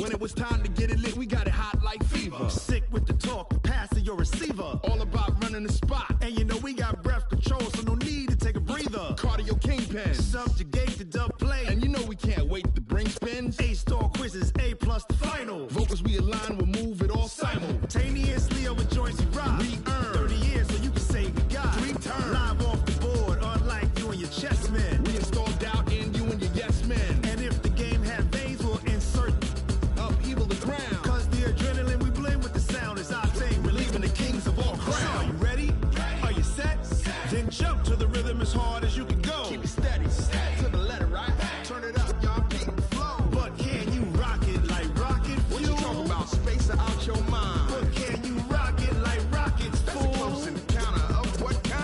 When it was time to get it lit, we got it hot like fever. Sick with the talk, passing your receiver. All about running the spot. And you know we got breath control, so no need to take a breather. Cardio kingpin. Subjugate the dub play. And you know we can't wait to bring spins. A-star quizzes, A+ the final. Vocals we align, we'll move it all simultaneously over joints we rock. We earn 30 years so you can say we got 3 turns. Live off the board, unlike you and your chess men. We install doubt in you and your yes men. And if the game had veins, we'll insert upheaval the ground. Cause the adrenaline we blend with the sound is our thing. We're leaving the kings of all crowns. Are you ready? Are you set? Then jump to the rhythm as hard as you can go. Keep it steady, to the letter, right? Turn it up, y'all, beat the flow. But can you rock it like rocket fuel? What you talking about? Space out your mind. But can you rock it like rockets, fool? That's a close encounter of what kind?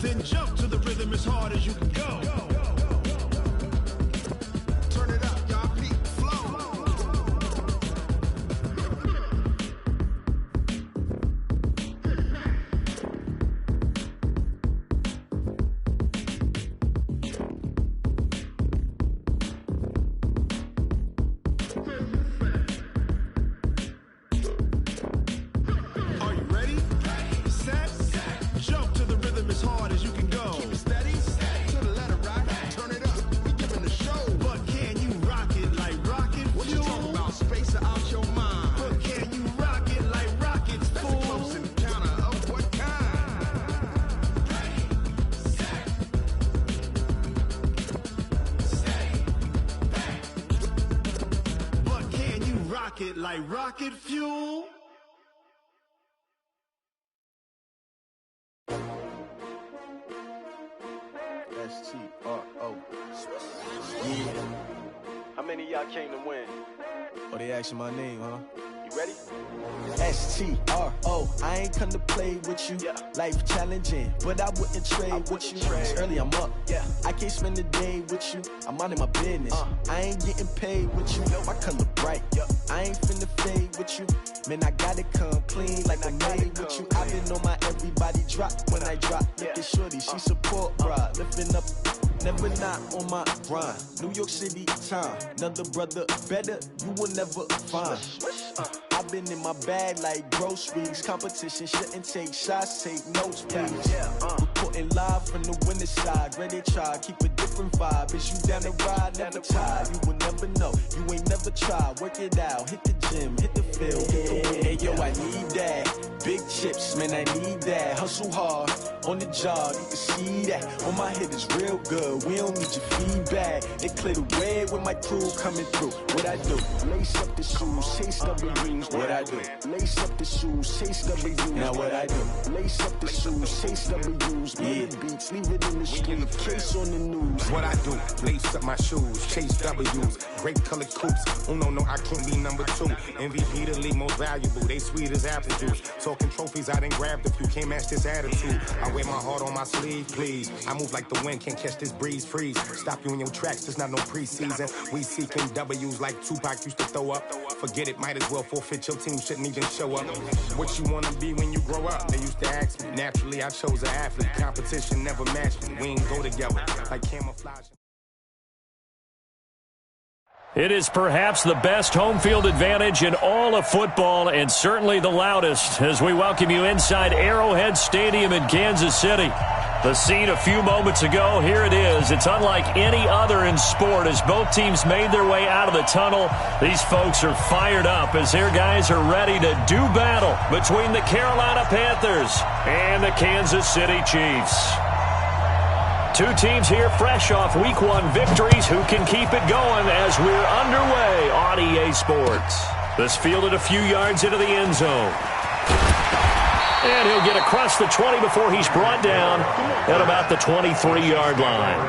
Then jump to the rhythm as hard as you can go. Turn it up, y'all, beat the flow. Are you ready? Set? Jump to the rhythm as hard as you can go. Keep it steady, to the letter, right? Turn it up, we giving the show. But can you rock it like rocket What you fuel? talking about? Space out your mind. But can you rock it like rockets, That's a fool? close encounter of what kind? But can you rock it like rocket fuel? S-T-R-O. Yeah. How many of y'all came to win? Oh, they asking my name, huh? You ready? S-T-R-O. I ain't come to play with you. Yeah. Life challenging, but I wouldn't trade with you. It's early, I'm up. Yeah. I can't spend the day with you. I'm minding my business. I ain't getting paid with you. My color bright. I ain't finna fade with you. Man, I gotta come clean like I'm made with you. I've been on my everybody drop when I drop. Look at shorty, she support, bruh. Lifting up. Never not on my grind. New York City time. Another brother better, you will never find. I've been in my bag like groceries. Competition shouldn't take shots, take notes, please. Reporting live from the winter side. Ready to try, keep a different vibe. Is you down the ride, never tired. You will never know, you ain't never tried. Work it out, hit the gym, hit the field, hit the wind. Hey yo, I need that. Big chips, man, I need that. Hustle hard, on the job, you can see that. On my head is real good, we don't need your feedback. They clear the way with my crew coming through. What I do? Lace up the shoes, chase W's. What I do? Lace up the shoes, chase W's. Now what I do? Lace up the shoes, chase W's. Yeah. Beats, leave it in the street, case on the news. What I do? Lace up my shoes, chase W's. Great colored coops. Oh no, I can't be number 2. MVP the league most valuable. They sweet as apple juice. Talking trophies, I didn't grab the few. Can't match this attitude. I wear my heart on my sleeve, please. I move like the wind, can't catch this breeze, freeze. Stop you in your tracks, there's not no preseason. We seeking W's like Tupac used to throw up. Forget it, might as well forfeit. Your team shouldn't even show up. What you wanna be when you grow up? They used to ask me. Naturally, I chose an athlete. Competition never matched me. We ain't go together like camouflage. It is perhaps the best home field advantage in all of football and certainly the loudest as we welcome you inside Arrowhead Stadium in Kansas City. The scene a few moments ago, here it is. It's unlike any other in sport as both teams made their way out of the tunnel. These folks are fired up as their guys are ready to do battle between the Carolina Panthers and the Kansas City Chiefs. Two teams here fresh off Week 1 victories who can keep it going as we're underway on EA Sports. This fielded a few yards into the end zone. And he'll get across the 20 before he's brought down at about the 23-yard line.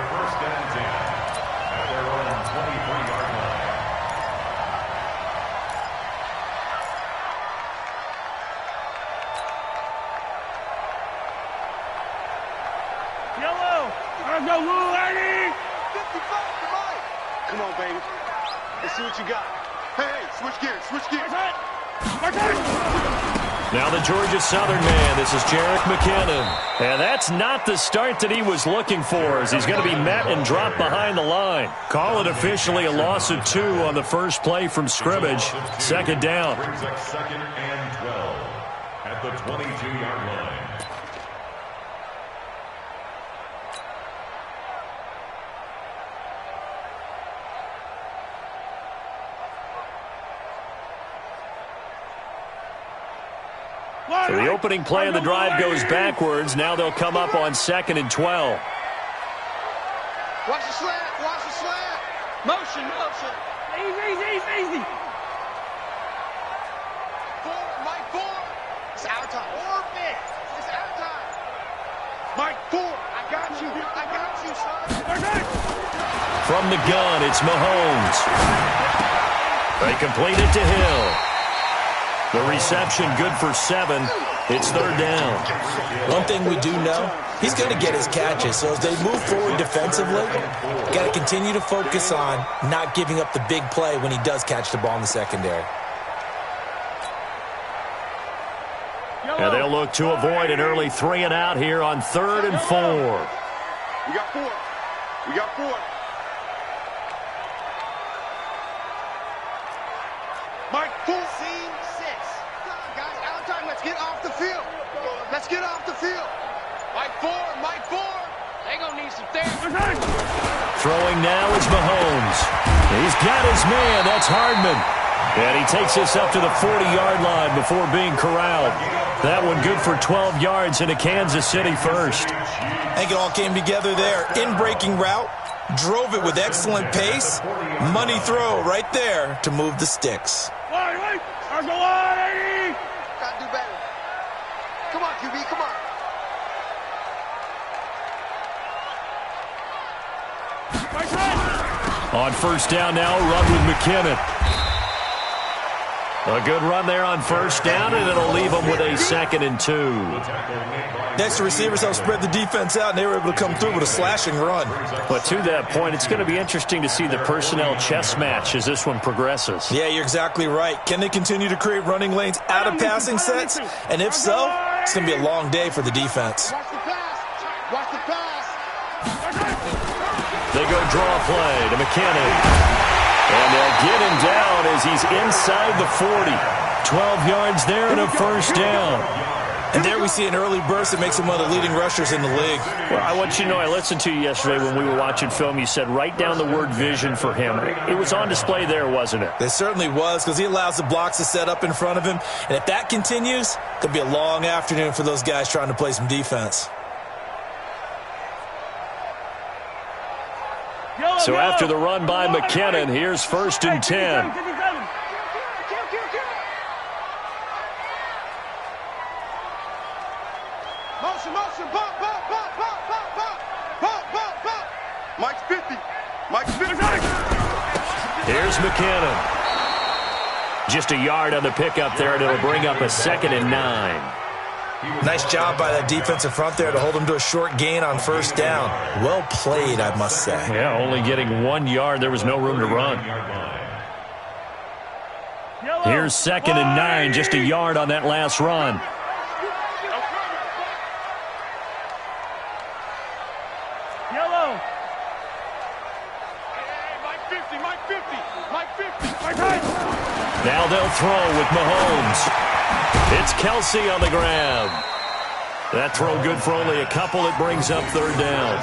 Come on, baby. Let's see what you got. Hey, switch gears, switch gears. That's it. Now the Georgia Southern man, this is Jerick McKinnon. And that's not the start that he was looking for, as he's going to be met and dropped behind the line. Call it officially a loss of 2 on the first play from scrimmage. Second down. Second and 12 at the 22-yard line. So the opening play of the drive goes backwards. Now they'll come up on 2nd and 12. Watch the slant. Watch the slant. Motion. Easy. 4, Mike 4. It's our time. Orbit. It's our time. Mike 4. I got you, son. From the gun, it's Mahomes. They complete it to Hill. The reception good for 7. It's 3rd down. One thing we do know, he's going to get his catches. So as they move forward defensively, got to continue to focus on not giving up the big play when he does catch the ball in the secondary. And they'll look to avoid an early 3 and out here on 3rd and 4. We got 4. Mike 4. Scene 6. Guys, out of time. Let's get off the field. Mike 4. They gonna need some therapy. Throwing now is Mahomes. He's got his man. That's Hardman. And he takes this up to the 40-yard line before being corralled. That one good for 12 yards into Kansas City first. I think it all came together there. In-breaking route, drove it with excellent pace. Money throw right there to move the sticks. Wait. Gotta do better. Come on, QB, come on. On first down now, run with McKinnon. A good run there on first down, and it'll leave them with a 2nd and 2. Next, the receivers helped spread the defense out, and they were able to come through with a slashing run. But to that point, it's going to be interesting to see the personnel chess match as this one progresses. Yeah, you're exactly right. Can they continue to create running lanes out of passing sets? And if so, it's going to be a long day for the defense. Watch the pass. They go draw play to McKinnon. And they'll get him down as he's inside the 40. 12 yards there and a first down. And there we see an early burst that makes him one of the leading rushers in the league. Well, I want you to know, I listened to you yesterday when we were watching film. You said write down the word vision for him. It was on display there, wasn't it? It certainly was, because he allows the blocks to set up in front of him. And if that continues, it'll be a long afternoon for those guys trying to play some defense. So after the run by McKinnon, here's 1st and 10. Motion, bump. Mike's 50. Here's McKinnon. Just a yard on the pickup there, and it'll bring up a 2nd and 9. Nice job by that defensive front there to hold him to a short gain on first down. Well played, I must say. Yeah, only getting 1 yard. There was no room to run. Here's 2nd and 9, just a yard on that last run. Yellow. Mike 50. Now they'll throw with Mahomes. It's Kelsey on the grab. That throw good for only a couple. It brings up 3rd down.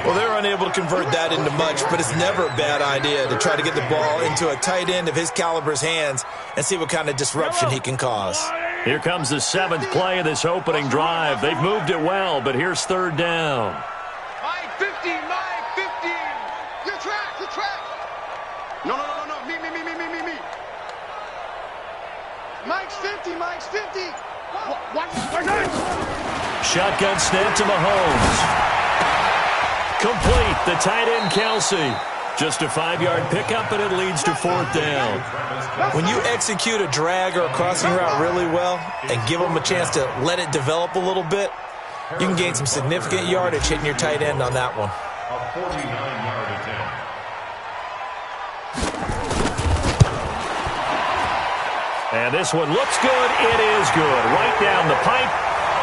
Well, they were unable to convert that into much, but it's never a bad idea to try to get the ball into a tight end of his caliber's hands and see what kind of disruption he can cause. Here comes the 7th play of this opening drive. They've moved it well, but here's 3rd down. Mike 50. Good track. No. Me. Mike's 50. Shotgun snap to Mahomes. Complete. The tight end, Kelsey. Just a 5-yard pickup, and it leads to 4th down. When you execute a drag or a crossing route really well and give them a chance to let it develop a little bit, you can gain some significant yardage hitting your tight end on that one. A 49-yard attempt. And this one looks good. It is good. Right down the pipe.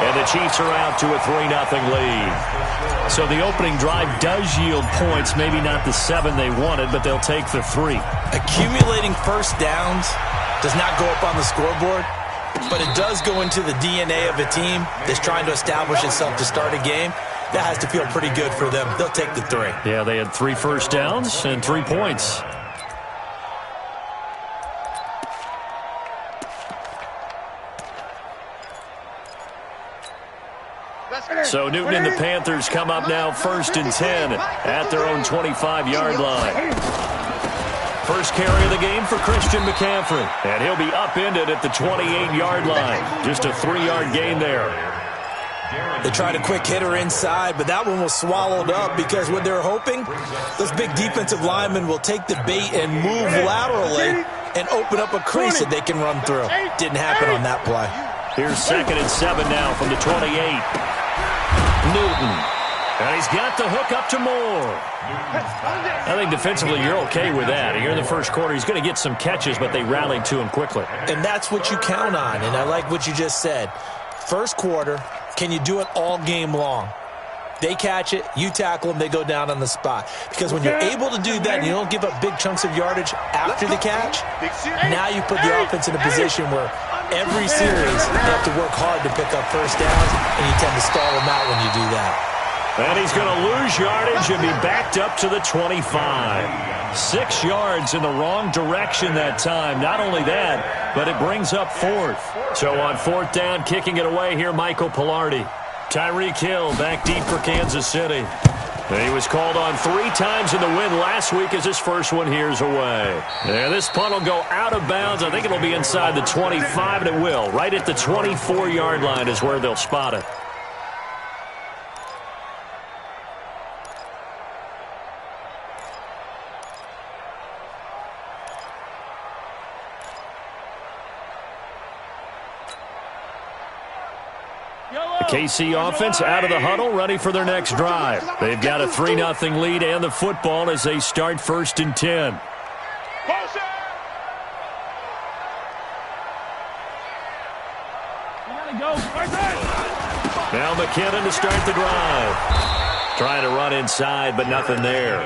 And the Chiefs are out to a 3-0 lead. So the opening drive does yield points. Maybe not the 7 they wanted, but they'll take the 3. Accumulating first downs does not go up on the scoreboard, but it does go into the DNA of a team that's trying to establish itself to start a game. That has to feel pretty good for them. They'll take the 3. Yeah, they had 3 first downs and 3 points. So Newton and the Panthers come up now 1st and 10 at their own 25-yard line. First carry of the game for Christian McCaffrey. And he'll be upended at the 28-yard line. Just a 3-yard gain there. They tried a quick hitter inside, but that one was swallowed up because what they're hoping, those big defensive linemen will take the bait and move laterally and open up a crease that they can run through. Didn't happen on that play. Here's 2nd and 7 now from the 28. Newton. And he's got the hook up to Moore. I think defensively you're okay with that. Here in the first quarter, he's going to get some catches, but they rallied to him quickly. And that's what you count on, and I like what you just said. First quarter, can you do it all game long? They catch it, you tackle them, they go down on the spot. Because when you're able to do that and you don't give up big chunks of yardage after the catch, now you put the offense in a position where every series they have to work hard to pick up first downs, and you tend to stall them out when you do that. And he's going to lose yardage and be backed up to the 25. 6 yards in the wrong direction that time. Not only that, but it brings up 4th. So on 4th down, kicking it away here, Michael Pilardi. Tyreek Hill back deep for Kansas City. And he was called on 3 times in the win last week as his first one here's away. And this punt will go out of bounds. I think it'll be inside the 25, and it will. Right at the 24-yard line is where they'll spot it. The KC offense out of the huddle, ready for their next drive. They've got a 3-0 lead and the football as they start 1st and 10. Now McKinnon to start the drive. Trying to run inside, but nothing there.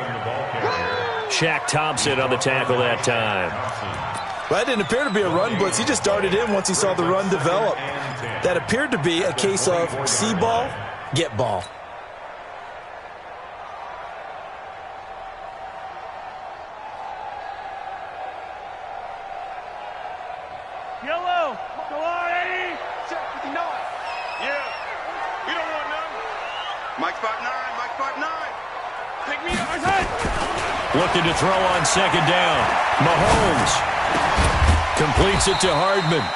Shaq Thompson on the tackle that time. Well, that didn't appear to be a run blitz. He just darted in once he saw the run develop. That appeared to be a case of see ball, get ball. Yellow, go on, Eddie. 59. Yeah. We don't want none. Mike spot 9. Mike spot 9. Pick me up. Looking to throw on 2nd down. Mahomes completes it to Hardman.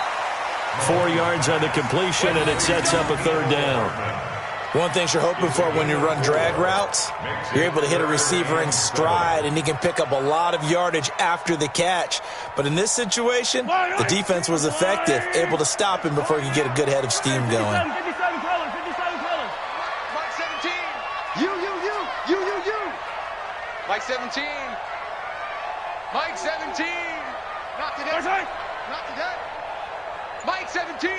4 yards on the completion, and it sets up a 3rd down. One thing you're hoping for when you run drag routes, you're able to hit a receiver in stride, and he can pick up a lot of yardage after the catch. But in this situation, the defense was effective, able to stop him before he could get a good head of steam going. 57 colors. Mike 17. You. Mike 17. Mike 17. Not today. Not today. Mike 17.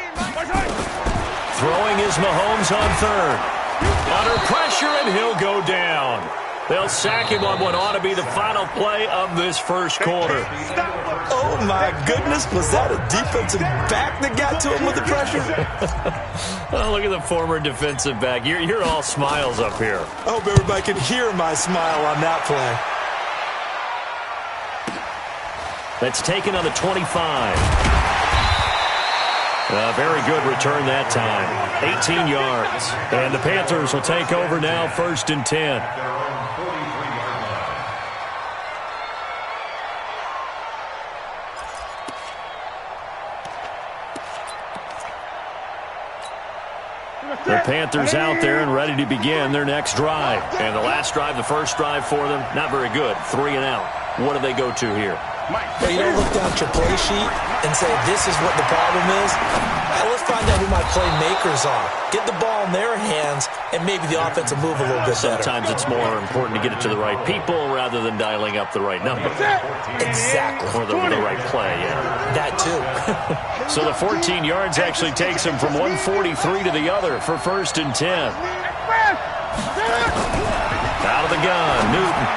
Throwing is Mahomes on 3rd. Under pressure, and he'll go down. They'll sack him on what ought to be the final play of this first quarter. Oh, my goodness. Was that a defensive back that got to him with the pressure? Oh, look at the former defensive back. You're all smiles up here. I hope everybody can hear my smile on that play. That's taken on the 25. A very good return that time. 18 yards. And the Panthers will take over now, 1st and 10. The Panthers out there and ready to begin their next drive. And the last drive, the first drive for them, not very good. 3 and out. What do they go to here? Well, you don't look down at your play sheet and say, this is what the problem is. Let's find out who my playmakers are. Get the ball in their hands, and maybe the offense will move a little bit better. Sometimes it's more important to get it to the right people rather than dialing up the right number. Exactly. Or the right play, yeah. That too. So the 14 yards actually takes him from 143 to the other for 1st and 10. Out of the gun, Newton.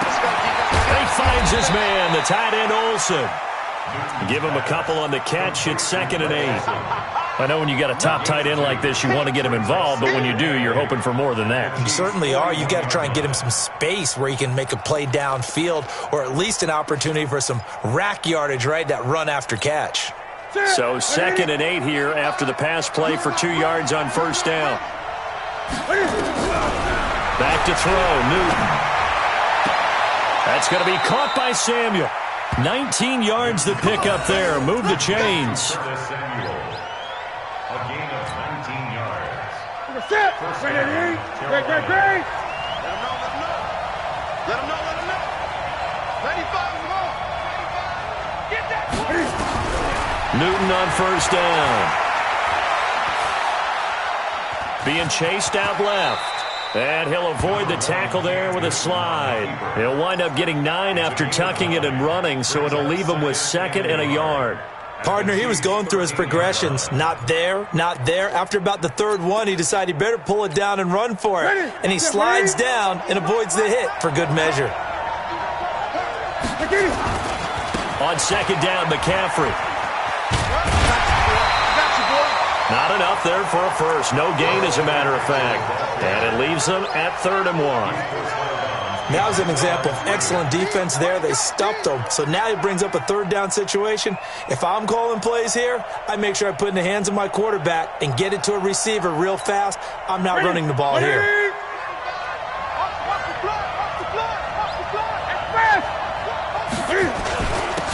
And he finds his man, the tight end Olsen. Give him a couple on the catch. It's 2nd and 8. I know when you got a top tight end like this, you want to get him involved, but when you do, you're hoping for more than that. You certainly are. You got to try and get him some space where he can make a play downfield, or at least an opportunity for some rack yardage, right? That run after catch. So 2nd and 8 here after the pass play for 2 yards on 1st down. Back to throw, Newton. That's going to be caught by Samuel. 19 yards the pick up there. Move the chains. A gain of 19 yards. Let him know. 95, come on. 95. Get that one. Newton on 1st down. Being chased out left. And he'll avoid the tackle there with a slide. He'll wind up getting 9 after tucking it and running, so it'll leave him with 2nd and a yard. Partner, he was going through his progressions. Not there, not there. After about the 3rd one, he decided he better pull it down and run for it. And he slides down and avoids the hit for good measure. On 2nd down, McCaffrey. Not enough there for a first. No gain, as a matter of fact. And it leaves them at 3rd and 1. That was an example of excellent defense there. They stuffed him. So now he brings up a 3rd down situation. If I'm calling plays here, I make sure I put it in the hands of my quarterback and get it to a receiver real fast. I'm not running the ball here.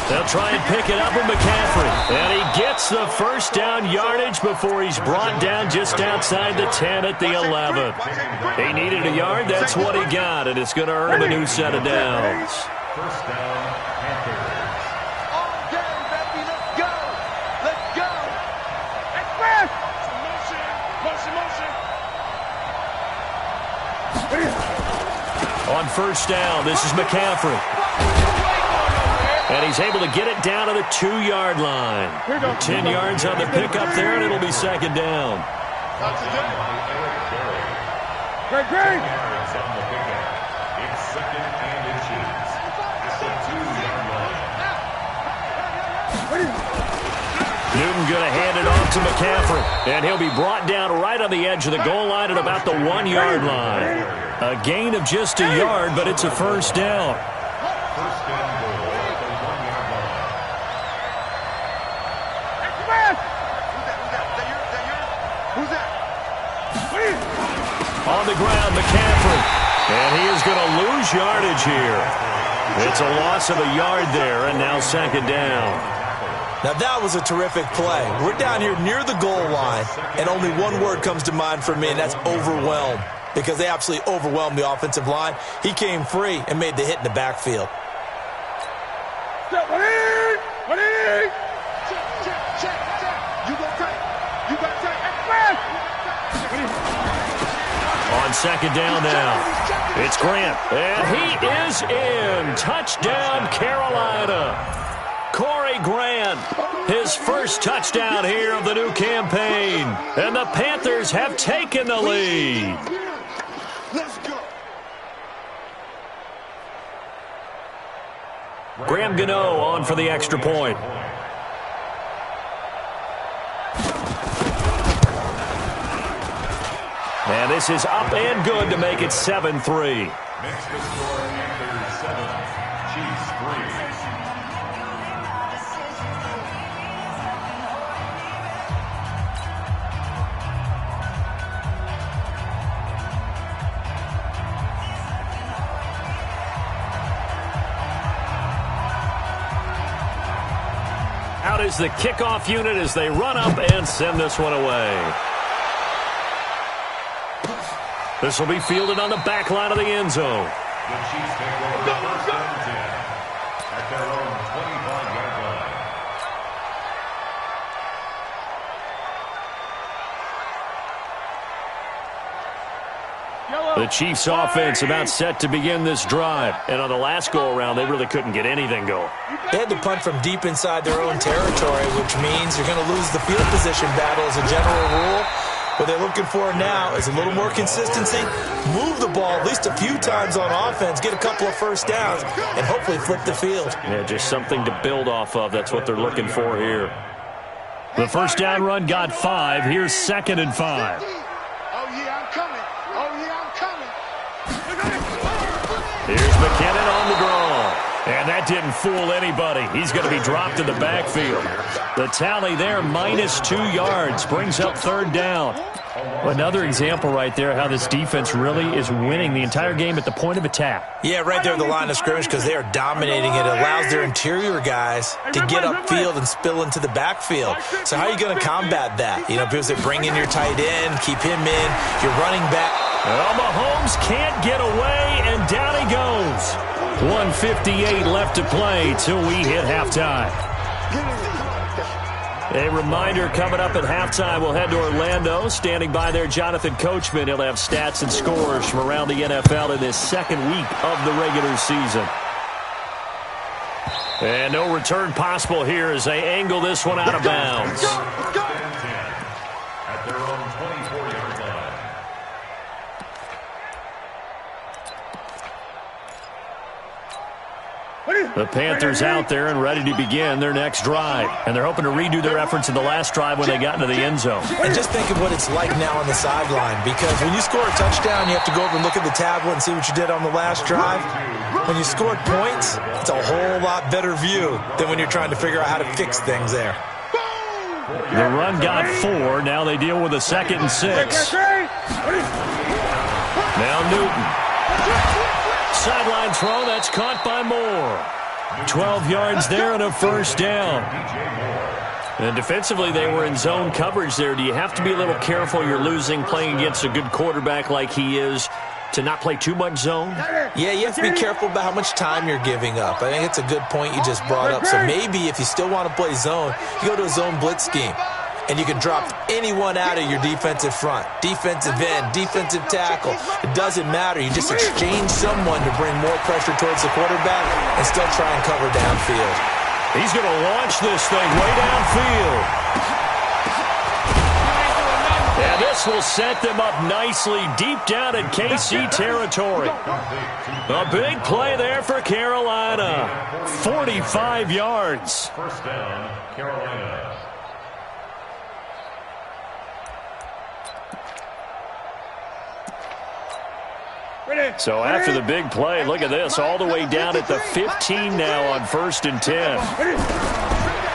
They'll try and pick it up with McCaffrey. And he gets the 1st down yardage before he's brought down just outside the 10 at the 11. He needed a yard. That's what he got, and it's going to earn him a new set of downs. 1st down, Panthers. All day, baby, let's go. Let's go. Express. Motion. On 1st down, this is McCaffrey. And he's able to get it down to the 2-yard line. 10 yards on the pickup there, and it'll be 2nd down. Great. Yards on the pickup. It's 2nd and inches. At the 2-yard line. Newton going to hand it off to McCaffrey. And he'll be brought down right on the edge of the goal line at about the 1-yard line. A gain of just a yard, but it's a 1st down. First and goal at the 1-yard line. Who's that? On the ground, McCaffrey. And he is going to lose yardage here. It's a loss of a yard there, and now 2nd down. Now that was a terrific play. We're down here near the goal line, and only one word comes to mind for me, and that's overwhelmed, because they absolutely overwhelmed the offensive line. He came free and made the hit in the backfield. Check. You got tight. On 2nd down now, it's Grant. And he is in. Touchdown, Carolina. Corey Grant, his first touchdown here of the new campaign. And the Panthers have taken the lead. Let's go. Graham Gano on for the extra point. And this is up and good to make it 7-3. Makes the score Panthers 7, Chiefs 3. Out is the kickoff unit as they run up and send this one away. This will be fielded on the back line of the end zone. The Chiefs take over first and 10 at their own 25-yard line. The Chiefs offense about set to begin this drive. And on the last go-around, they really couldn't get anything going. They had to punt from deep inside their own territory, which means you're going to lose the field position battle as a general rule. What they're looking for now is a little more consistency, move the ball at least a few times on offense, get a couple of first downs, and hopefully flip the field. Yeah, just something to build off of. That's what they're looking for here. The first down run got 5. Here's 2nd and 5. Oh, yeah, I'm coming. Oh, yeah, I'm coming. Here's McKinnon on the draw. And that didn't fool anybody. He's going to be dropped in the backfield. The tally there, -2 yards, brings up 3rd down. Another example right there how this defense really is winning the entire game at the point of attack. Yeah, right there at the line of scrimmage because they are dominating it. It allows their interior guys to get upfield and spill into the backfield. So how are you going to combat that? You know, people say bring in your tight end, keep him in, your running back. Well, Mahomes can't get away, and down he goes. 1:58 left to play till we hit halftime. A reminder, coming up at halftime, we'll head to Orlando. Standing by there, Jonathan Coachman. He'll have stats and scores from around the NFL in this 2nd week of the regular season. And no return possible here as they angle this one out of bounds. At their own 24-yard line. The Panthers out there and ready to begin their next drive. And they're hoping to redo their efforts in the last drive when they got into the end zone. And just think of what it's like now on the sideline, because when you score a touchdown, you have to go over and look at the tablet and see what you did on the last drive. When you scored points, it's a whole lot better view than when you're trying to figure out how to fix things there. The run got 4. Now they deal with a 2nd and 6. Now Newton. Sideline throw, that's caught by Moore. 12 yards there and a first down. And defensively, they were in zone coverage there. Do you have to be a little careful? You're losing playing against a good quarterback like he is to not play too much zone? Yeah, you have to be careful about how much time you're giving up. I think it's a good point you just brought up. So maybe if you still want to play zone, you go to a zone blitz scheme. And you can drop anyone out of your defensive front. Defensive end, defensive tackle. It doesn't matter. You just exchange someone to bring more pressure towards the quarterback and still try and cover downfield. He's going to launch this thing way downfield. And this will set them up nicely deep down in KC territory. A big play there for Carolina. 45 yards. First down, Carolina. So after the big play, look at this, all the way down at the 15 now on 1st and 10.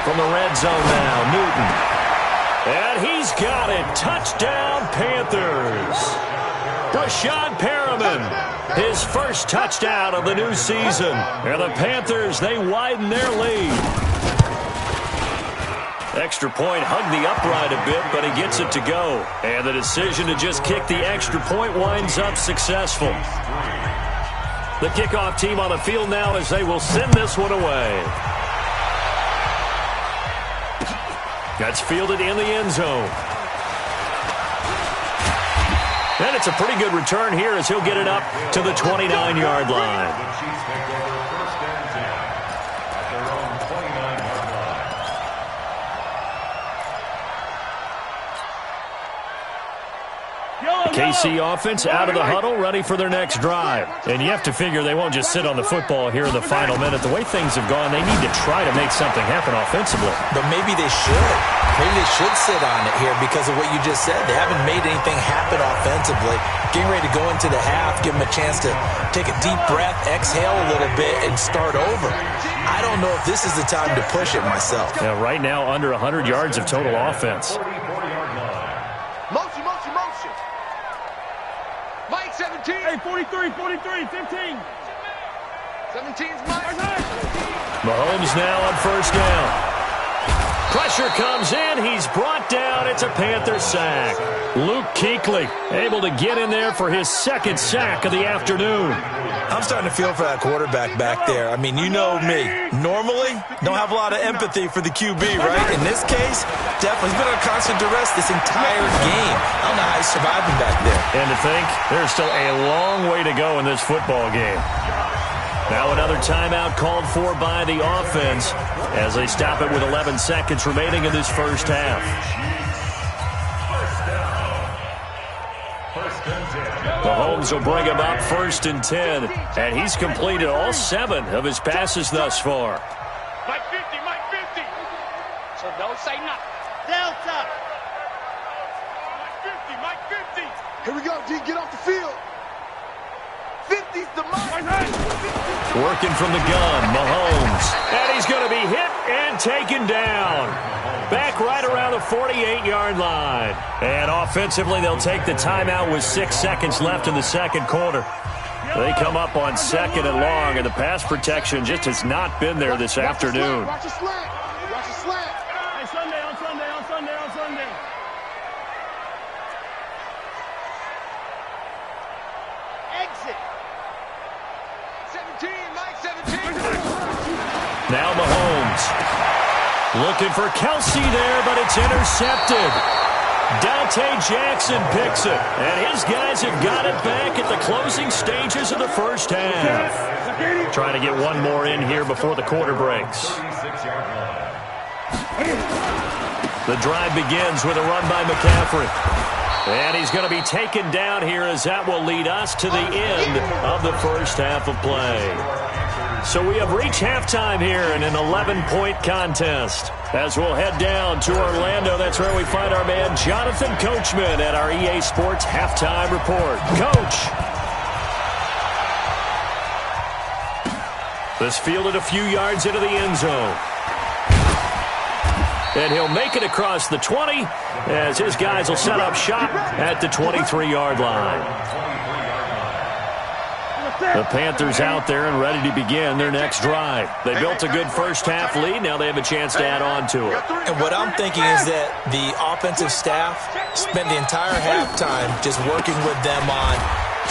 From the red zone now, Newton. And he's got it. Touchdown, Panthers. Brashad Perriman, his first touchdown of the new season. And the Panthers, they widen their lead. Extra point hugged the upright a bit, but he gets it to go. And the decision to just kick the extra point winds up successful. The kickoff team on the field now as they will send this one away. That's fielded in the end zone. And it's a pretty good return here as he'll get it up to the 29-yard line. KC offense out of the huddle, ready for their next drive. And you have to figure they won't just sit on the football here in the final minute. The way things have gone, they need to try to make something happen offensively. But maybe they should. Maybe they should sit on it here because of what you just said. They haven't made anything happen offensively. Getting ready to go into the half, give them a chance to take a deep breath, exhale a little bit, and start over. I don't know if this is the time to push it myself. Yeah, right now, under 100 yards of total offense. Motion, motion, motion. Mike, 17. Hey, 43, 43, 15. 17's Mike. Mahomes now on first down. Pressure comes in. He's brought down. It's a Panther sack. Luke Kuechly able to get in there for his second sack of the afternoon. I'm starting to feel for that quarterback back there. I mean, you know me. Normally, don't have a lot of empathy for the QB, right? In this case, definitely. He's been under constant duress this entire game. I don't know how he's surviving back there. And to think, there's still a long way to go in this football game. Now another timeout called for by the offense as they stop it with 11 seconds remaining in this first half. Mahomes will bring him up 1st and 10, and he's completed all 7 of his passes thus far. Mike 50, Mike 50. So don't say nothing. Delta. Mike 50, Mike 50. Here we go, D. Get off the field. 50's the mark. Working from the gun, Mahomes. And he's going to be hit and taken down. Back right around the 48-yard line. And offensively, they'll take the timeout with 6 seconds left in the second quarter. They come up on 2nd and long, and the pass protection just has not been there this afternoon. Watch the slant. Watch the slant. Hey, Sunday, on Sunday, on Sunday, on Sunday. Exit. 17, Mike 17. Now Mahomes. Looking for Kelsey there, but it's intercepted. Dante Jackson picks it, and his guys have got it back at the closing stages of the first half. Trying to get one more in here before the quarter breaks. The drive begins with a run by McCaffrey. And he's going to be taken down here as that will lead us to the end of the first half of play. So we have reached halftime here in an 11-point contest. As we'll head down to Orlando, that's where we find our man Jonathan Coachman at our EA Sports Halftime Report. Coach. This fielded a few yards into the end zone. And he'll make it across the 20 as his guys will set up shop at the 23-yard line. The Panthers out there and ready to begin their next drive. They built a good first-half lead. Now they have a chance to add on to it. And what I'm thinking is that the offensive staff spent the entire halftime just working with them on,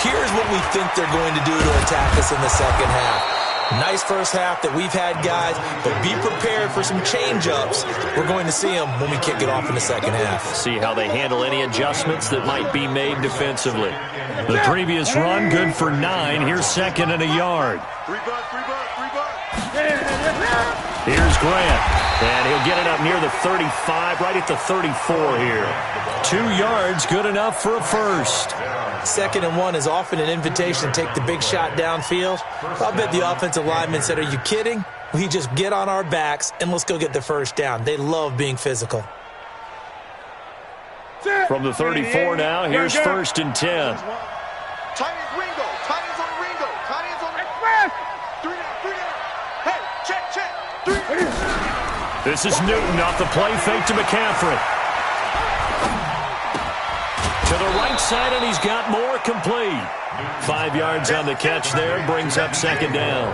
here's what we think they're going to do to attack us in the second half. Nice first half that we've had, guys, but be prepared for some change-ups. We're going to see them when we kick it off in the second half. See how they handle any adjustments that might be made defensively. The previous run, good for 9. Here's 2nd and a yard. 3 bucks, 3 bucks, 3 bucks. Here's Grant, and he'll get it up near the 35, right at the 34 here. 2 yards, good enough for a first. 2nd and 1 is often an invitation to take the big shot downfield. I'll bet the offensive lineman said, are you kidding? We just get on our backs and let's go get the first down. They love being physical. From the 34 now, here's 1st and 10. Tight ends Ringo. Tight ends on Ringo. Tight ends on Express. 3 down. Hey, check. 3. This is Newton off the play fake to McCaffrey. To the right side, and he's got more complete. 5 yards on the catch there, brings up 2nd down.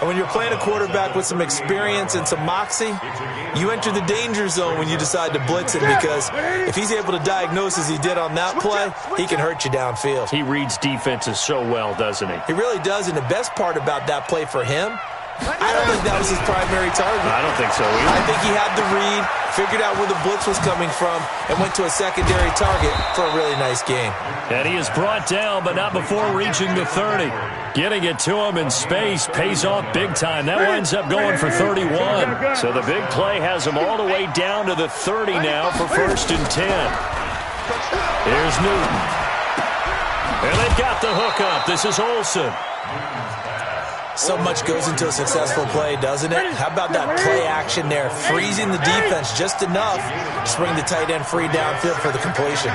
And when you're playing a quarterback with some experience and some moxie, you enter the danger zone when you decide to blitz him, because if he's able to diagnose as he did on that play, he can hurt you downfield. He reads defenses so well, doesn't he? He really does, and the best part about that play for him, I don't think that was his primary target. I don't think so either. I think he had the read, figured out where the blitz was coming from, and went to a secondary target for a really nice game. And he is brought down, but not before reaching the 30. Getting it to him in space pays off big time. That winds up going for 31. So the big play has him all the way down to the 30 now for 1st and 10. Here's Newton. And they've got the hook up. This is Olsen. So much goes into a successful play, doesn't it? How about that play action there? Freezing the defense just enough to bring the tight end free downfield for the completion.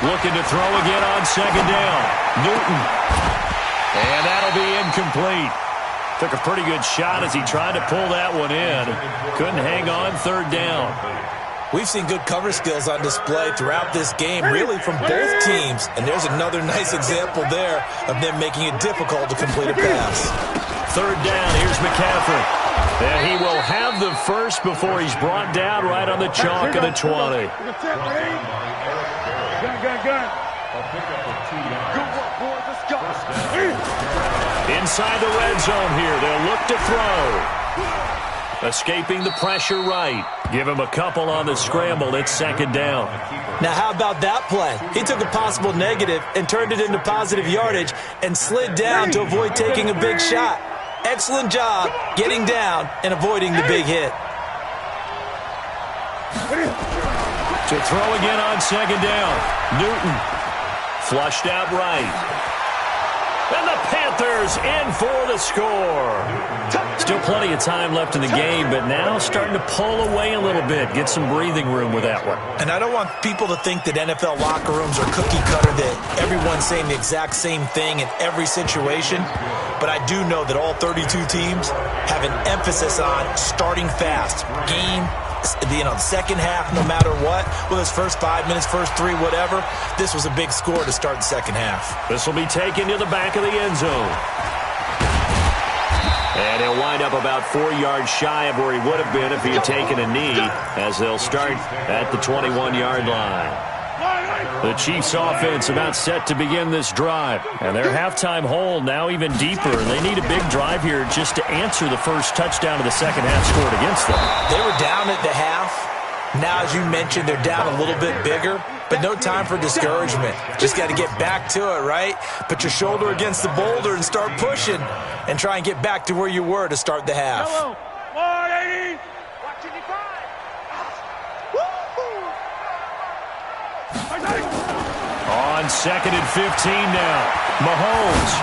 Looking to throw again on 2nd down. Newton. And that'll be incomplete. Took a pretty good shot as he tried to pull that one in. Couldn't hang on 3rd down. We've seen good cover skills on display throughout this game, really from both teams. And there's another nice example there of them making it difficult to complete a pass. third down. Here's McCaffrey. And he will have the first before he's brought down right on the chalk of the 20. Gun. Good work, boys. Let's go. Inside the red zone here. They'll look to throw. Escaping the pressure right. Give him a couple on the scramble. It's second down. Now, how about that play? He took a possible negative and turned it into positive yardage and slid down to avoid taking a big shot. Excellent job getting down and avoiding the big hit. To throw again on second down. Newton flushed out right. And the Panthers in for the score. Still plenty of time left in the game, but now starting to pull away a little bit. Get some breathing room with that one. And I don't want people to think that NFL locker rooms are cookie cutter, that everyone's saying the exact same thing in every situation. But I do know that all 32 teams have an emphasis on starting fast. The second half, no matter what, whether it's first 5 minutes, first 3, whatever, this was a big score to start the second half. This will be taken to the back of the end zone. And he'll wind up about 4 yards shy of where he would have been if he had taken a knee, as they'll start at the 21-yard line. The Chiefs offense about set to begin this drive. And their halftime hole now even deeper. They need a big drive here just to answer the first touchdown of the second half scored against them. They were down at the half. Now, as you mentioned, they're down a little bit bigger. But no time for discouragement. Just got to get back to it, right? Put your shoulder against the boulder and start pushing. And try and get back to where you were to start the half. Hello. 180. Watching you five. On second and 15 now. Mahomes.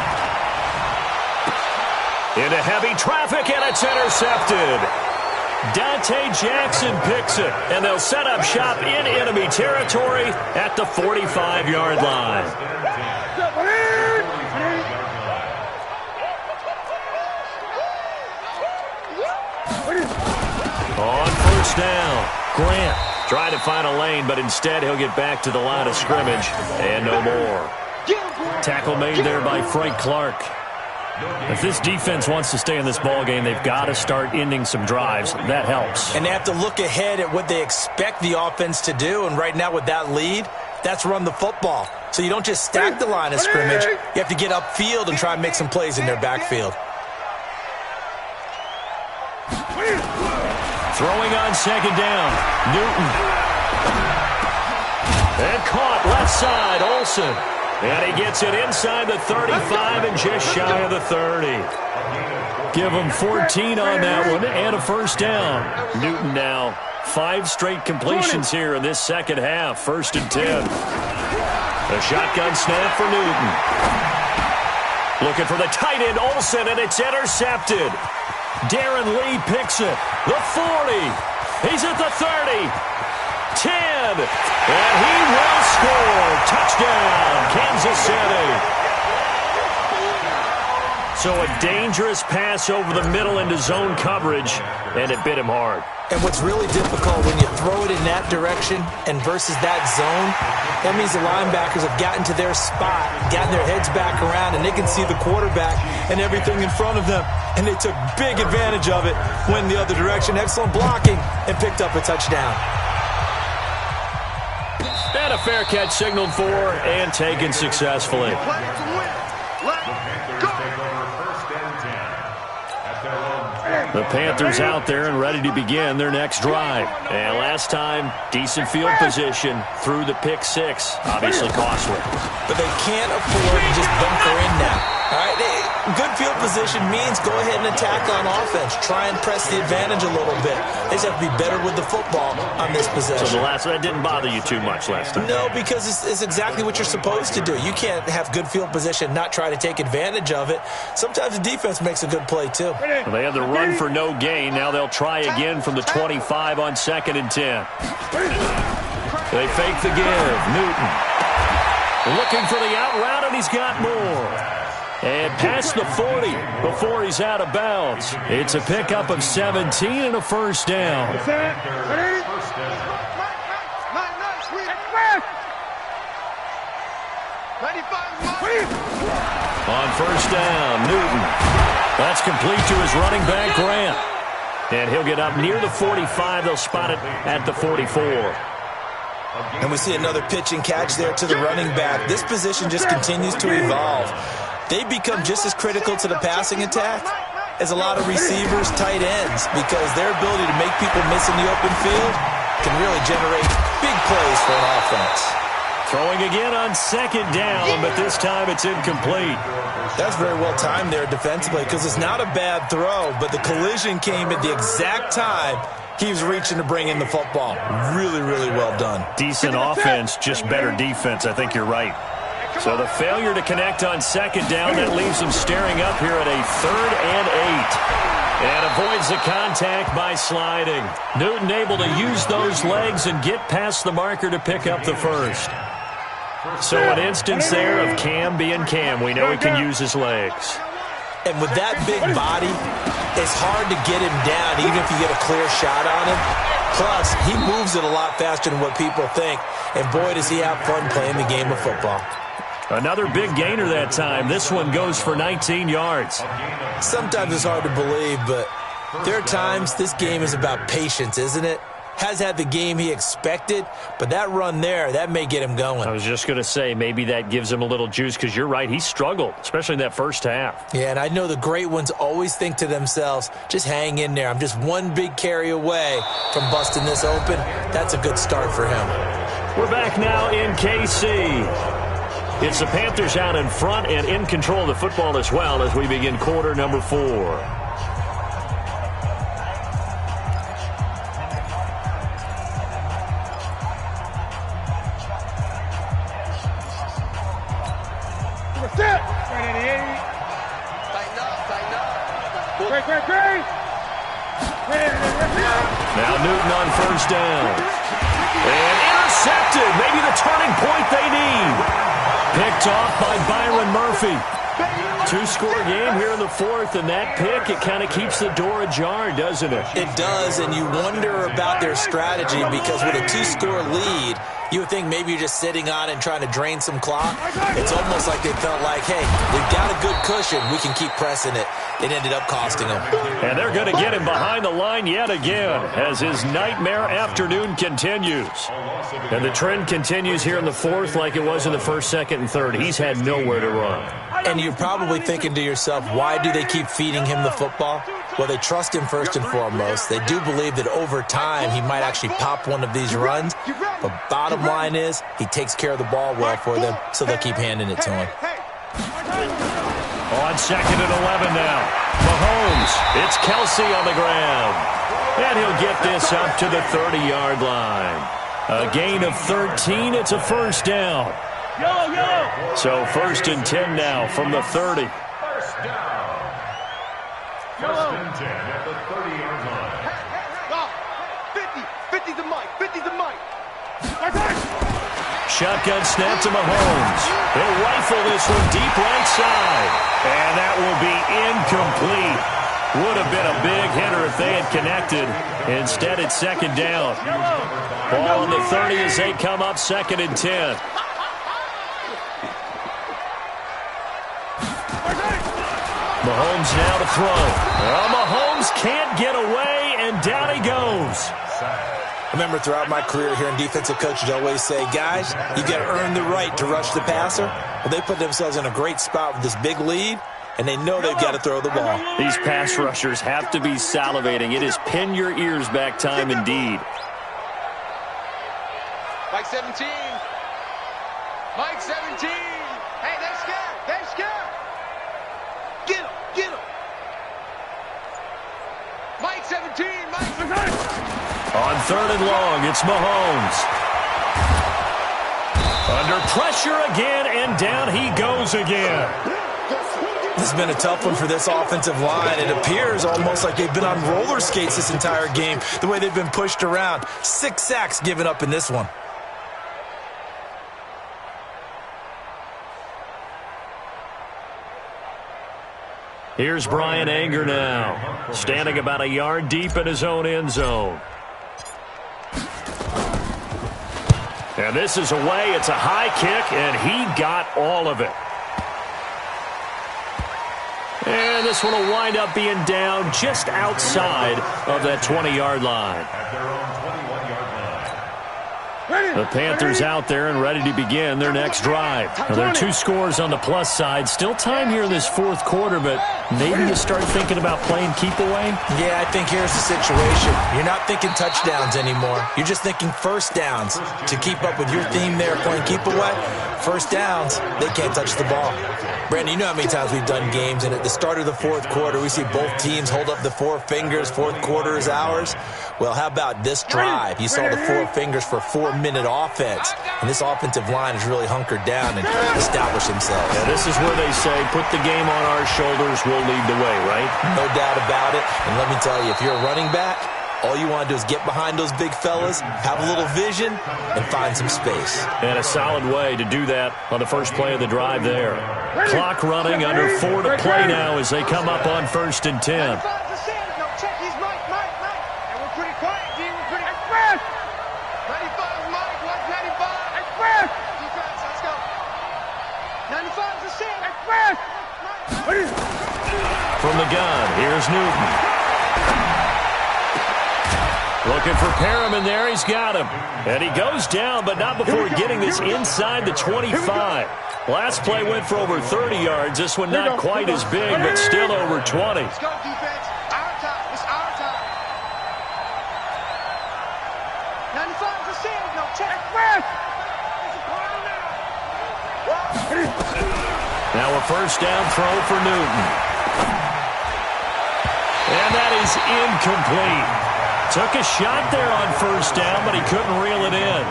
Into heavy traffic, and it's intercepted. Dante Jackson picks it, and they'll set up shop in enemy territory at the 45-yard line. On first down, Grant trying to find a lane, but instead he'll get back to the line of scrimmage, and no more. Tackle made there by Frank Clark. If this defense wants to stay in this ballgame, they've got to start ending some drives. That helps. And they have to look ahead at what they expect the offense to do, and right now with that lead, that's run the football. So you don't just stack the line of scrimmage. You have to get upfield and try and make some plays in their backfield. Throwing on second down, Newton. And caught left side, Olsen. And he gets it inside the 35 and just shy of the 30. Give him 14 on that one and a first down. Newton now 5 straight completions here in this second half. First and 10. A shotgun snap for Newton. Looking for the tight end, Olsen, and it's intercepted. Darren Lee picks it. The 40. He's at the 30. 10. And he will score. Touchdown, Kansas City. So a dangerous pass over the middle into zone coverage, and it bit him hard. And what's really difficult when you throw it in that direction and versus that zone, that means the linebackers have gotten to their spot, gotten their heads back around, and they can see the quarterback and everything in front of them. And they took big advantage of it, went the other direction. Excellent blocking, and picked up a touchdown. And a fair catch signaled for and taken successfully. The Panthers out there and ready to begin their next drive. And last time, decent field position through the pick 6. Obviously costly. But they can't afford to just bunker in now. All right, good field position means go ahead and attack on offense. Try and press the advantage a little bit. They just have to be better with the football on this possession. So that didn't bother you too much last time? No, because it's exactly what you're supposed to do. You can't have good field position, not try to take advantage of it. Sometimes the defense makes a good play, too. Well, they had the run for no gain. Now they'll try again from the 25 on second and 10. They fake the give. Newton looking for the out route, and he's got more. And past the 40 before he's out of bounds. It's a pickup of 17 and a first down. On first down, Newton. That's complete to his running back, Grant. And he'll get up near the 45. They'll spot it at the 44. And we see another pitch and catch there to the running back. This position just continues to evolve. They become just as critical to the passing attack as a lot of receivers, tight ends, because their ability to make people miss in the open field can really generate big plays for an offense. Throwing again on second down, but this time it's incomplete. That's very well timed there defensively because it's not a bad throw, but the collision came at the exact time he was reaching to bring in the football. Really, really well done. Decent offense, just better defense. I think you're right. So the failure to connect on second down, that leaves them staring up here at a 3rd and 8. And avoids the contact by sliding. Newton able to use those legs and get past the marker to pick up the first. So an instance there of Cam being Cam. We know he can use his legs. And with that big body, it's hard to get him down even if you get a clear shot on him. Plus, he moves it a lot faster than what people think. And boy, does he have fun playing the game of football. Another big gainer that time. This one goes for 19 yards. Sometimes it's hard to believe, but there are times this game is about patience, isn't it? Has had the game he expected, but that run there, that may get him going. I was just going to say, maybe that gives him a little juice because you're right, he struggled, especially in that first half. Yeah, and I know the great ones always think to themselves, just hang in there. I'm just one big carry away from busting this open. That's a good start for him. We're back now in KC. It's the Panthers out in front and in control of the football as well as we begin quarter number 4. Now Newton on first down. And intercepted. Maybe the turning point they need. Picked off by Byron Murphy. 2-score game here in the 4th, and that pick, it kind of keeps the door ajar, doesn't it? It does, and you wonder about their strategy because with a 2-score lead, you would think maybe you're just sitting on it and trying to drain some clock. It's almost like they felt like, hey, we've got a good cushion. We can keep pressing it. It ended up costing them. And they're going to get him behind the line yet again as his nightmare afternoon continues. And the trend continues here in the 4th like it was in the 1st, 2nd, and 3rd. He's had nowhere to run. And you're probably thinking to yourself, why do they keep feeding him the football? Well, they trust him first and foremost. They do believe that over time he might actually pop one of these runs. But bottom line is he takes care of the ball well for them, so they'll keep handing it to him. On 2nd and 11 now. Mahomes, it's Kelsey on the ground. And he'll get this up to the 30-yard line. A gain of 13. It's a first down. So 1st and 10 now from the 30. First down. 1st and 10 at the 30-yard line. 50 to Mike. 50 to Mike. Shotgun snap to Mahomes. He'll rifle this one deep right side. And that will be incomplete. Would have been a big hitter if they had connected. Instead, it's 2nd down. Ball on the 30 as they come up 2nd and 10. Mahomes now to throw. Well, Mahomes can't get away, and down he goes. I remember throughout my career here in defensive coaches always say, guys, you got to earn the right to rush the passer. Well, they put themselves in a great spot with this big lead, and they know they've got to throw the ball. These pass rushers have to be salivating. It is pin your ears back time indeed. Mike 17. Mike 17. Hey, they're scared. They're scared. Get him. Get him. Mike 17. Mike 17. On 3rd and long, it's Mahomes. Under pressure again, and down he goes again. This has been a tough one for this offensive line. It appears almost like they've been on roller skates this entire game, the way they've been pushed around. 6 sacks given up in this one. Here's Brian Anger now, standing about a yard deep in his own end zone. And this is away. It's a high kick, and he got all of it. And this one will wind up being down just outside of that 20-yard line. At their own 21-yard line. The Panthers out there and ready to begin their next drive. Now, there are 2 scores on the plus side. Still time here in this fourth quarter, but maybe you start thinking about playing keep away? Yeah, I think here's the situation. You're not thinking touchdowns anymore. You're just thinking first downs. To keep up with your theme there, playing keep away, first downs, they can't touch the ball. Brandon, you know how many times we've done games, and at the start of the fourth quarter, we see both teams hold up the 4 fingers, fourth quarter is ours. Well, how about this drive? You saw the 4 fingers for 4-minute offense, and this offensive line has really hunkered down and established themselves. Yeah, this is where they say, put the game on our shoulders, we'll lead the way, right? No doubt about it, and let me tell you, if you're a running back, all you want to do is get behind those big fellas, have a little vision, and find some space. And a solid way to do that on the first play of the drive there. Clock running, under 4 to play now as they come up on 1st and 10. From the gun, here's Newton. Looking for Perriman there. He's got him. And he goes down, but not before getting this inside the 25. Last play went for over 30 yards. This one not quite as big, but still over 20. Let's go, defense. Our time. It's our time. 95 is in. No, check. Now a first down throw for Newton. And that is incomplete. Took a shot there on first down, but he couldn't reel it in.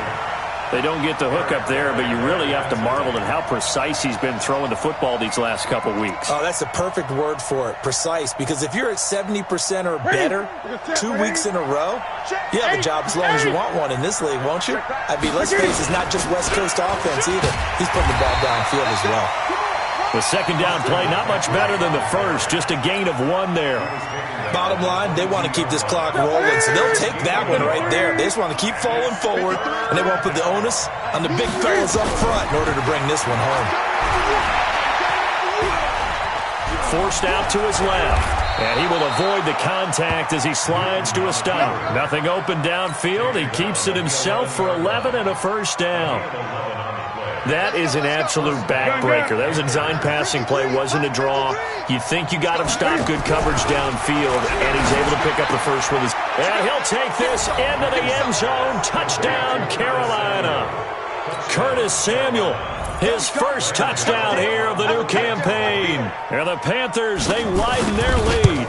They don't get the hook up there, but you really have to marvel at how precise he's been throwing the football these last couple weeks. Oh, that's a perfect word for it, precise, because if you're at 70% or better 2 weeks in a row, you have a job as long as you want one in this league, won't you? I mean, let's face it, it's not just West Coast offense either. He's putting the ball downfield as well. The second down play, not much better than the first, just a gain of 1 there. Bottom line, they want to keep this clock rolling, so they'll take that one right there. They just want to keep falling forward, and they want to put the onus on the big fellas up front in order to bring this one home. Forced out to his left, and he will avoid the contact as he slides to a stop. Nothing open downfield. He keeps it himself for 11 and a first down. That is an absolute backbreaker. That was a design passing play, wasn't a draw. You think you got him stopped, good coverage downfield, and he's able to pick up the first with his... And he'll take this into the end zone. Touchdown, Carolina. Curtis Samuel, his first touchdown here of the new campaign. And the Panthers, they widen their lead.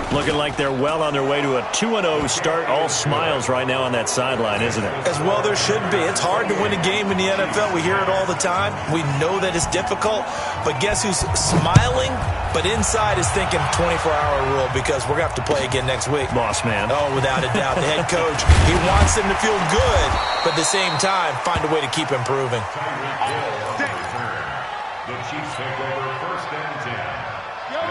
Looking like they're well on their way to a 2-0 start. All smiles right now on that sideline, isn't it? As well there should be. It's hard to win a game in the NFL. We hear it all the time. We know that it's difficult. But guess who's smiling? But inside is thinking 24-hour rule because we're going to have to play again next week. Boss man. Oh, without a doubt. The head coach, he wants them to feel good, but at the same time, find a way to keep improving. The Chiefs take over 1st and 10.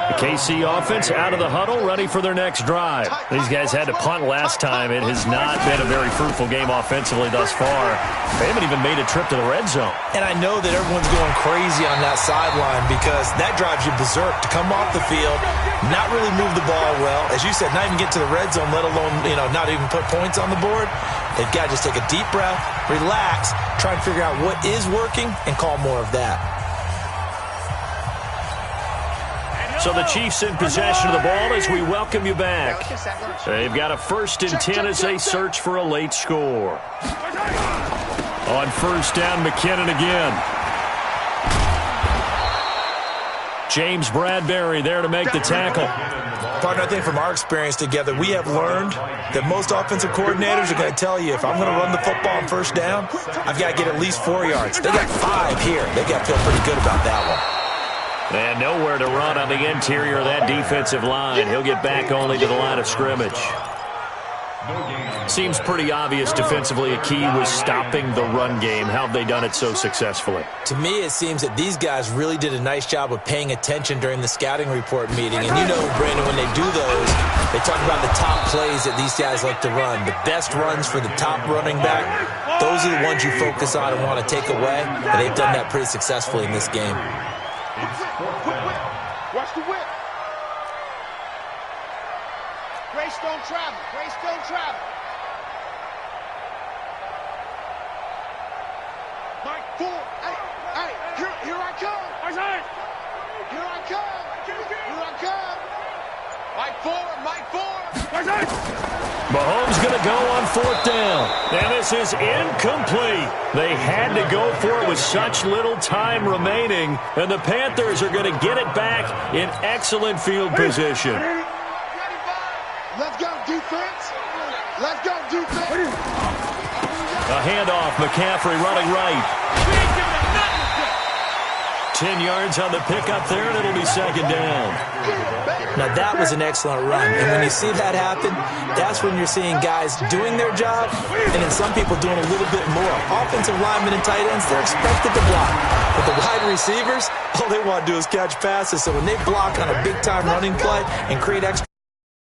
The KC offense out of the huddle, ready for their next drive. These guys had to punt last time. It has not been a very fruitful game offensively thus far. They haven't even made a trip to the red zone. And I know that everyone's going crazy on that sideline because that drives you berserk to come off the field, not really move the ball well. As you said, not even get to the red zone, let alone, not even put points on the board. They've got to just take a deep breath, relax, try and figure out what is working, and call more of that. So the Chiefs in possession of the ball as we welcome you back. They've got a 1st and 10 as they search for a late score. On first down, McKinnon again. James Bradbury there to make the tackle. Partner, I think from our experience together, we have learned that most offensive coordinators are going to tell you, if I'm going to run the football on first down, I've got to get at least 4 yards. They got 5 here. They got to feel pretty good about that one. And nowhere to run on the interior of that defensive line. He'll get back only to the line of scrimmage. Seems pretty obvious defensively a key was stopping the run game. How have they done it so successfully? To me, it seems that these guys really did a nice job of paying attention during the scouting report meeting. And you know, Brandon, when they do those, they talk about the top plays that these guys like to run. The best runs for the top running back, those are the ones you focus on and want to take away. And they've done that pretty successfully in this game. Watch the whip. travel. Greystone travel. Mike Ford. Hey, here I come. Here I come. Here I come. Mike Ford. Mahomes going to go on 4th down. And this is incomplete. They had to go for it with such little time remaining. And the Panthers are going to get it back in excellent field position. Let's go, defense. Let's go, defense. A handoff. McCaffrey running right. 10 yards on the pickup there, and it'll be 2nd down. Now, that was an excellent run. And when you see that happen, that's when you're seeing guys doing their job and then some people doing a little bit more. Offensive linemen and tight ends, they're expected to block. But the wide receivers, all they want to do is catch passes. So when they block on a big-time running play and create extra